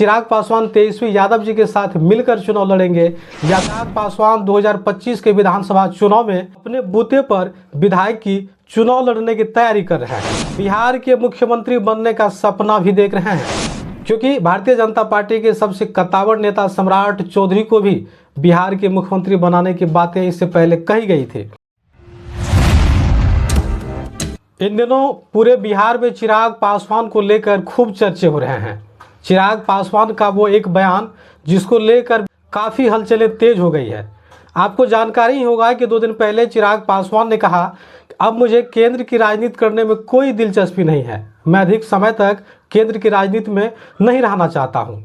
चिराग पासवान तेजस्वी यादव जी के साथ मिलकर चुनाव लड़ेंगे या चिराग पासवान 2025 के विधानसभा चुनाव में अपने बूते पर विधायक की चुनाव लड़ने की तैयारी कर रहे हैं। बिहार के मुख्यमंत्री बनने का सपना भी देख रहे हैं, क्योंकि भारतीय जनता पार्टी के सबसे कद्दावर नेता सम्राट चौधरी को भी बिहार के मुख्यमंत्री बनाने की बातें इससे पहले कही गई थी। इन दिनों पूरे बिहार में चिराग पासवान को लेकर खूब चर्चे हो रहे हैं। चिराग पासवान का वो एक बयान जिसको लेकर काफ़ी हलचलें तेज हो गई है। आपको जानकारी ही होगा कि 2 दिन पहले चिराग पासवान ने कहा कि अब मुझे केंद्र की राजनीति करने में कोई दिलचस्पी नहीं है, मैं अधिक समय तक केंद्र की राजनीति में नहीं रहना चाहता हूँ।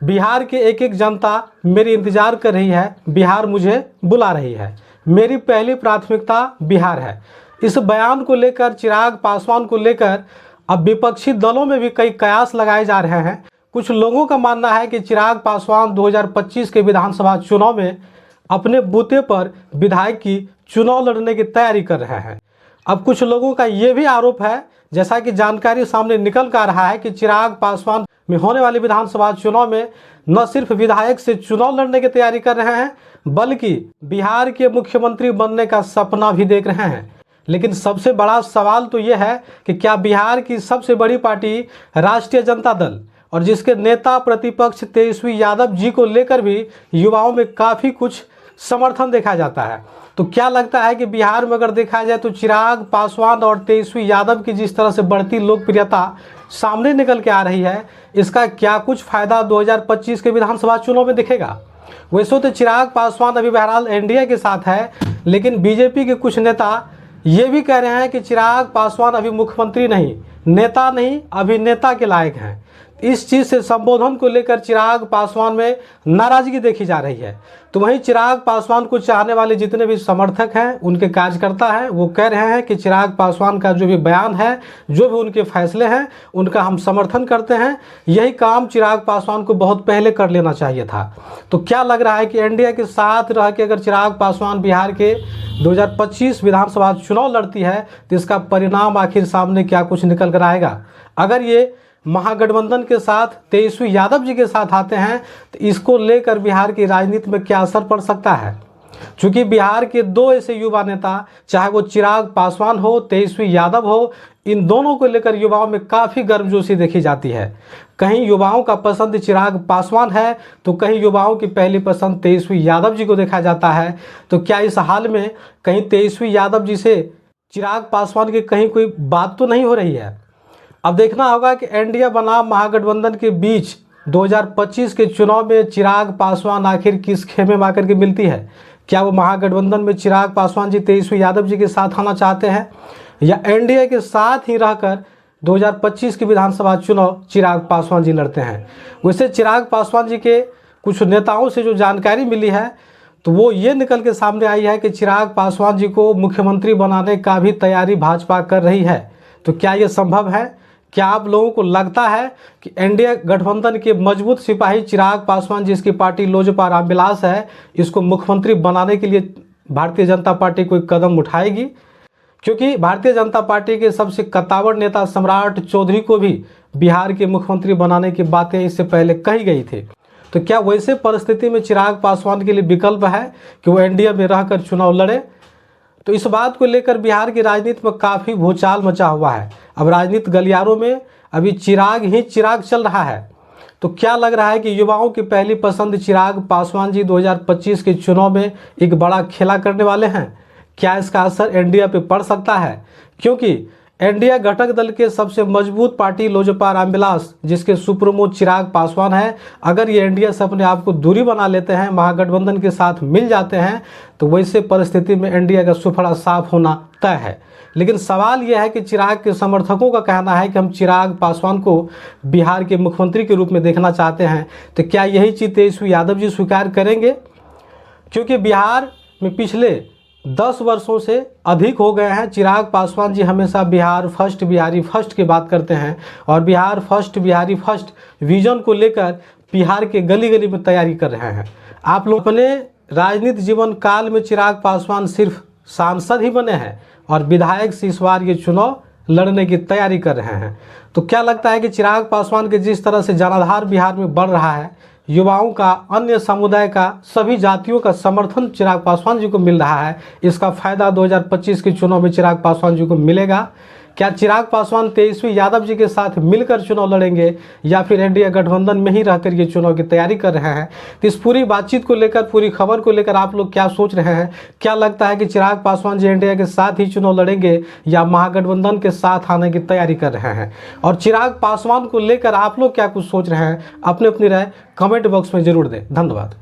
बिहार के एक एक जनता मेरी इंतज़ार कर रही है, बिहार मुझे बुला रही है, मेरी पहली प्राथमिकता बिहार है। इस बयान को लेकर चिराग पासवान को लेकर अब विपक्षी दलों में भी कई कयास लगाए जा रहे हैं। कुछ लोगों का मानना है कि चिराग पासवान 2025 के विधानसभा चुनाव में अपने बूते पर विधायक की चुनाव लड़ने की तैयारी कर रहे हैं। अब कुछ लोगों का ये भी आरोप है, जैसा कि जानकारी सामने निकल कर आ रहा है, कि चिराग पासवान में होने वाले विधानसभा चुनाव में न सिर्फ विधायक से चुनाव लड़ने की तैयारी कर रहे हैं, बल्कि बिहार के मुख्यमंत्री बनने का सपना भी देख रहे हैं। लेकिन सबसे बड़ा सवाल तो यह है कि क्या बिहार की सबसे बड़ी पार्टी राष्ट्रीय जनता दल और जिसके नेता प्रतिपक्ष तेजस्वी यादव जी को लेकर भी युवाओं में काफ़ी कुछ समर्थन देखा जाता है। तो क्या लगता है कि बिहार में अगर देखा जाए तो चिराग पासवान और तेजस्वी यादव की जिस तरह से बढ़ती लोकप्रियता सामने निकल के आ रही है, इसका क्या कुछ फ़ायदा 2025 के विधानसभा चुनाव में दिखेगा? वैसे तो चिराग पासवान अभी बहरहाल एनडीए के साथ है, लेकिन बीजेपी के कुछ नेता ये भी कह रहे हैं कि चिराग पासवान अभी मुख्यमंत्री नहीं, नेता नहीं, अभिनेता के लायक हैं। इस चीज़ से संबोधन को लेकर चिराग पासवान में नाराज़गी देखी जा रही है। तो वहीं चिराग पासवान को चाहने वाले जितने भी समर्थक हैं, उनके कार्यकर्ता हैं, वो कह रहे हैं कि चिराग पासवान का जो भी बयान है, जो भी उनके फैसले हैं, उनका हम समर्थन करते हैं। यही काम चिराग पासवान को बहुत पहले कर लेना चाहिए था। तो क्या लग रहा है कि एनडीए के साथ रह के अगर चिराग पासवान बिहार के 2025 विधानसभा चुनाव लड़ती है तो इसका परिणाम आखिर सामने क्या कुछ निकल कर आएगा? अगर ये महागठबंधन के साथ तेजस्वी यादव जी के साथ आते हैं तो इसको लेकर बिहार की राजनीति में क्या असर पड़ सकता है? क्योंकि बिहार के 2 ऐसे युवा नेता, चाहे वो चिराग पासवान हो, तेजस्वी यादव हो, इन दोनों को लेकर युवाओं में काफ़ी गर्मजोशी देखी जाती है। कहीं युवाओं का पसंद चिराग पासवान है तो कहीं युवाओं की पहली पसंद तेजस्वी यादव जी को देखा जाता है। तो क्या इस हाल में कहीं तेजस्वी यादव जी से चिराग पासवान की कहीं कोई बात तो नहीं हो रही है? अब देखना होगा कि एनडीए बनाम महागठबंधन के बीच 2025 के चुनाव में चिराग पासवान आखिर किस खेमे में आकर के मिलती है। क्या वो महागठबंधन में चिराग पासवान जी तेजस्वी यादव जी के साथ आना चाहते हैं, या एनडीए के साथ ही रहकर 2025 की विधानसभा चुनाव चिराग पासवान जी लड़ते हैं? वैसे चिराग पासवान जी के कुछ नेताओं से जो जानकारी मिली है तो वो ये निकल के सामने आई है कि चिराग पासवान जी को मुख्यमंत्री बनाने का भी तैयारी भाजपा कर रही है। तो क्या ये संभव है? क्या आप लोगों को लगता है कि एनडीए गठबंधन के मजबूत सिपाही चिराग पासवान, जिसकी पार्टी लोजपा रामविलास है, इसको मुख्यमंत्री बनाने के लिए भारतीय जनता पार्टी कोई कदम उठाएगी? क्योंकि भारतीय जनता पार्टी के सबसे कद्दावर नेता सम्राट चौधरी को भी बिहार के मुख्यमंत्री बनाने की बातें इससे पहले कही गई थी। तो क्या वैसे परिस्थिति में चिराग पासवान के लिए विकल्प है कि वो एनडीए में रहकर चुनाव लड़े? तो इस बात को लेकर बिहार की राजनीति में काफ़ी भूचाल मचा हुआ है। अब राजनीति गलियारों में अभी चिराग ही चिराग चल रहा है। तो क्या लग रहा है कि युवाओं की पहली पसंद चिराग पासवान जी 2025 के चुनाव में एक बड़ा खेला करने वाले हैं? क्या इसका असर एनडीए पे पड़ सकता है? क्योंकि एनडीए घटक दल के सबसे मजबूत पार्टी लोजपा रामविलास, जिसके सुप्रीमो चिराग पासवान है, अगर ये एनडीए से अपने आप को दूरी बना लेते हैं, महागठबंधन के साथ मिल जाते हैं, तो वैसे परिस्थिति में एनडीए का सुफड़ा साफ होना तय है। लेकिन सवाल यह है कि चिराग के समर्थकों का कहना है कि हम चिराग पासवान को बिहार के मुख्यमंत्री के रूप में देखना चाहते हैं। तो क्या यही चीज़ तेजस्वी यादव जी स्वीकार करेंगे? क्योंकि बिहार में पिछले 10 वर्षों से अधिक हो गए हैं चिराग पासवान जी हमेशा बिहार फर्स्ट, बिहारी फर्स्ट की बात करते हैं और Bihar first, Bihari first vision को लेकर बिहार के गली गली में तैयारी कर रहे हैं। आप लोग अपने राजनीतिक जीवन काल में चिराग पासवान सिर्फ सांसद ही बने हैं और विधायक से इस बार ये चुनाव लड़ने की तैयारी कर रहे हैं। तो क्या लगता है कि चिराग पासवान के जिस तरह से जनाधार बिहार में बढ़ रहा है, युवाओं का, अन्य समुदाय का, सभी जातियों का समर्थन चिराग पासवान जी को मिल रहा है, इसका फायदा 2025 के चुनाव में चिराग पासवान जी को मिलेगा। क्या चिराग पासवान तेजस्वी यादव जी के साथ मिलकर चुनाव लड़ेंगे या फिर एनडीए गठबंधन में ही रहकर ये चुनाव की तैयारी कर रहे हैं? तो इस पूरी बातचीत को लेकर, पूरी खबर को लेकर आप लोग क्या सोच रहे हैं? क्या लगता है कि चिराग पासवान जी एनडीए के साथ ही चुनाव लड़ेंगे या महागठबंधन के साथ आने की तैयारी कर रहे हैं? और चिराग पासवान को लेकर आप लोग क्या कुछ सोच रहे हैं? अपनी अपनी राय कमेंट बॉक्स में जरूर दें। धन्यवाद।